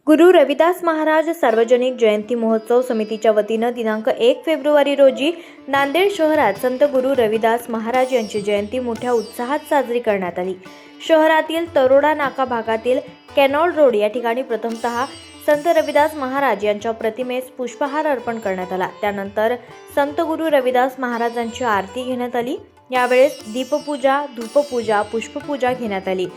गुरु रविदास महाराज सार्वजनिक जयंती महोत्सव समितीच्या वतीनं दिनांक 1 फेब्रुवारी रोजी नांदेड शहरात संत गुरु रविदास महाराज यांची जयंती मोठ्या उत्साहात साजरी करण्यात आली। शहरातील तरोडा नाका भागातील कॅनॉल रोड या ठिकाणी प्रथमतः संत रविदास महाराज यांच्या प्रतिमेस पुष्पहार अर्पण करण्यात आला। त्यानंतर संत गुरु रविदास महाराजांची आरती घेण्यात आली। यावेळेस दीपपूजा, धूपपूजा, पुष्पपूजा घेण्यात आली।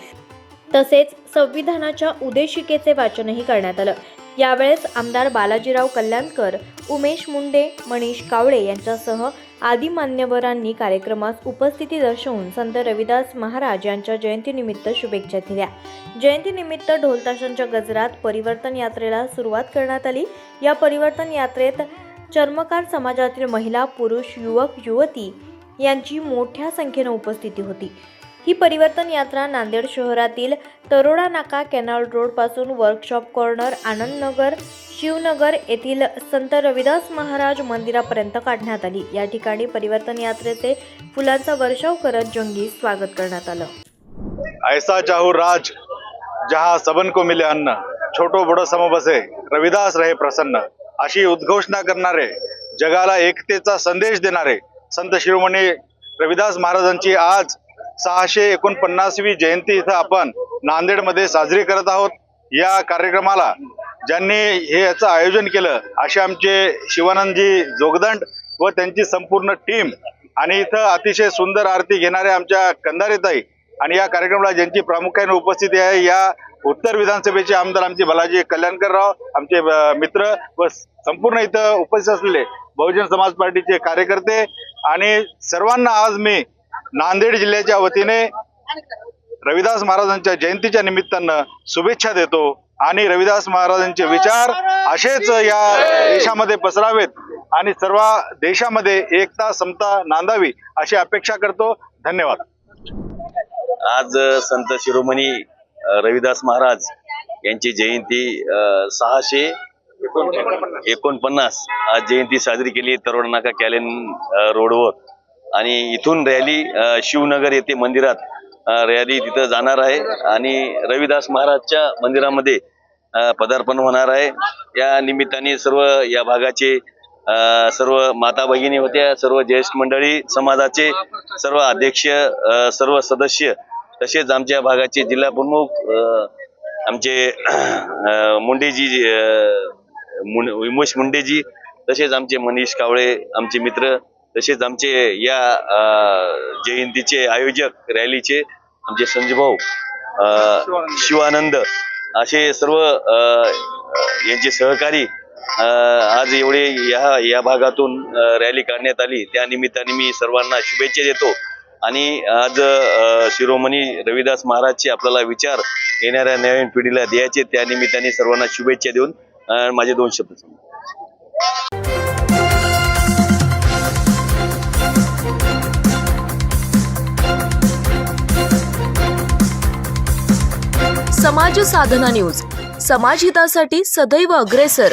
तसेच संविधानाच्या उद्देशिकेचे वाचनही करण्यात आलं। यावेळेस आमदार बालाजीराव कल्याणकर, उमेश मुंडे, मनीष कावळे यांच्यासह आदी मान्यवरांनी कार्यक्रमास उपस्थिती दर्शवून संत रविदास महाराज यांच्या जयंतीनिमित्त शुभेच्छा दिल्या। जयंतीनिमित्त ढोलताशांच्या गजरात परिवर्तन यात्रेला सुरुवात करण्यात आली। या परिवर्तन यात्रेत चर्मकार समाजातील महिला, पुरुष, युवक, युवती यांची मोठ्या संख्येने उपस्थिती होती। ही परिवर्तन यात्रा नांदेड शहरातील तरोडा नाका कॅनॉल रोड पासून वर्कशॉप कॉर्नर, आनंदनगर, शिवनगर येथील संत रविदास महाराज मंदिरापर्यंत काढण्यात आली। या ठिकाणी परिवर्तन यात्रेचे फुलांचा वर्षाव करत जंगी स्वागत करण्यात आलं। ऐसा चाहू राज जहाँ सबन को मिले अन्न, छोटो बडो सम बसे, रविदास रहे प्रसन्न अशी उद्घोषणा करणारे, जगाला एकतेचा संदेश देणारे संत शिरोमणी रविदास महाराजांची आज 649वी जयंती इथं आपण नांदेडमध्ये साजरी करत आहोत। या कार्यक्रमाला ज्यांनी याचं आयोजन केलं असे आमचे शिवानंदजी जोगदंड व त्यांची संपूर्ण टीम, आणि इथं अतिशय सुंदर आरती घेणारे आमच्या कंधारेताई, आणि या कार्यक्रमाला ज्यांची प्रामुख्याने उपस्थिती आहे या उत्तर विधानसभेचे आमदार आमचे बालाजी कल्याणकरराव, आमचे मित्र व संपूर्ण इथं उपस्थित असलेले बहुजन समाज पार्टीचे कार्यकर्ते, आणि सर्वांना आज मी नांदेड जिल्ह्याच्या वतीने रविदास महाराजांच्या जयंतीच्या निमित्तानं शुभेच्छा देतो, आणि रविदास महाराजांचे विचार असेच या देशामध्ये पसरावेत आणि सर्व देशामध्ये एकता समता नांदावी अशी अपेक्षा करतो। धन्यवाद। आज संत शिरोमणी रविदास महाराज यांची जयंती 649 आज जयंती साजरी केली तरोडा नाका कॅलेन रोडवर, आणि इथून रॅली शिवनगर येथे मंदिरात रॅली तिथं जाणार आहे, आणि रविदास महाराजच्या मंदिरामध्ये पदार्पण होणार आहे। या निमित्ताने सर्व या भागाचे सर्व माता भगिनी होत्या, सर्व ज्येष्ठ मंडळी, समाजाचे सर्व अध्यक्ष, सर्व सदस्य, तसेच आमच्या भागाचे जिल्हा प्रमुख आमचे मुंडेजी, उमेश मुंडेजी, तसेच आमचे मनीष कावळे, आमचे मित्र, तसेच आमचे या जयंतीचे आयोजक रॅलीचे आमचे संजय भाऊ, शिवानंद, असे सर्व यांचे सहकारी आज एवढे या भागातून रॅली काढण्यात आली। त्या निमित्ताने मी सर्वांना शुभेच्छा देतो, आणि आज शिरोमणी रविदास महाराजचे आपल्याला विचार येणाऱ्या नवीन पिढीला द्यायचे, त्या निमित्ताने सर्वांना शुभेच्छा देऊन माझे 2 शब्द सांगतो। समाज साधना न्यूज, समाजहितासाठी सदैव अग्रेसर।